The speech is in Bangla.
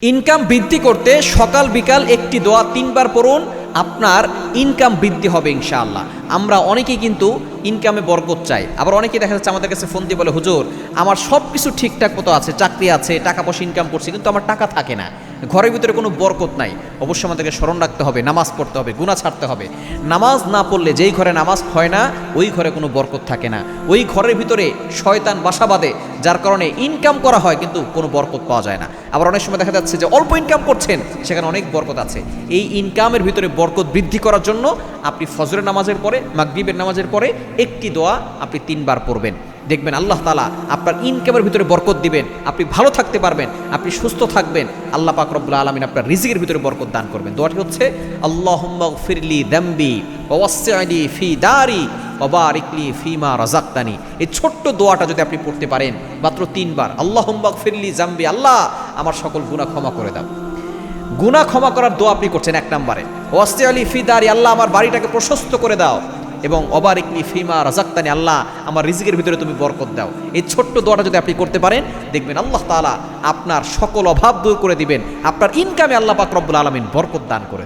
ইনকাম বৃদ্ধি করতে সকাল বিকাল একটি দোয়া 3 বার পড়ুন, আপনার ইনকাম বৃদ্ধি হবে ইনশাআল্লাহ। আমরা অনেকেই কিন্তু ইনকামে বরকত চাই, আবার অনেকেই দেখা যাচ্ছে আমাদের কাছে ফোন দিয়ে বলে, হুজুর আমার সব কিছু ঠিকঠাক মতো আছে, চাকরি আছে, টাকা পয়সা ইনকাম করছি, কিন্তু আমার টাকা থাকে না, ঘরের ভিতরে কোনো বরকত নাই। অবশ্যই আমাদেরকে স্মরণ রাখতে হবে, নামাজ পড়তে হবে, গুনাহ ছাড়তে হবে। নামাজ না পড়লে, যেই ঘরে নামাজ হয় না ওই ঘরে কোনো বরকত থাকে না, ওই ঘরের ভিতরে শয়তান বাসা বাঁধে, যার কারণে ইনকাম করা হয় কিন্তু কোনো বরকত পাওয়া যায় না। আবার অনেক সময় দেখা যাচ্ছে যে অল্প ইনকাম করছেন, সেখানে অনেক বরকত আছে। এই ইনকামের ভিতরে বরকত বৃদ্ধি করার জন্য আপনি ফজরের নামাজের পরে, মাগরিবের নামাজের পরে একটি দোয়া আপনি 3 বার পড়বেন, দেখবেন আল্লাহ তাআলা আপনার ইনকামের ভিতরে বরকত দিবেন, আপনি ভালো থাকতে পারবেন, আপনি সুস্থ থাকবেন, আল্লাহ পাক রব্বুল আলামিন আপনার রিজিকের ভিতরে বরকত দান করবেন। দোয়াটি হচ্ছে আল্লাহুম্মা গফিরলি যামবি ওয়া ওয়াসসি'নি ফি দারি ওয়া বারিকলি ফিমা রাযাকতানি। এই ছোট্ট দোয়াটা যদি আপনি পড়তে পারেন মাত্র 3 বার, আল্লাহুম্মা গফিরলি যামবি, আল্লাহ আমার সকল গুনাহ ক্ষমা করে দাও। গুনাহ ক্ষমা করার দোয়া আপনি করছেন 1 নম্বরে। ওয়াসসি'নি ফি দারি, আল্লাহ আমার বাড়িটাকে প্রশস্ত করে দাও। এবং অবারিকনি ফিমা রাযাকতানি, আল্লাহ আমার রিজিকের ভিতরে তুমি বরকত দাও। এই ছোট্ট দোয়াটা যদি আপনি করতে পারেন, দেখবেন আল্লাহ তাআলা আপনার সকল অভাব দূর করে দিবেন, আপনার ইনকামে আল্লাহ পাক রব্বুল আলামিন বরকত দান করে দেন।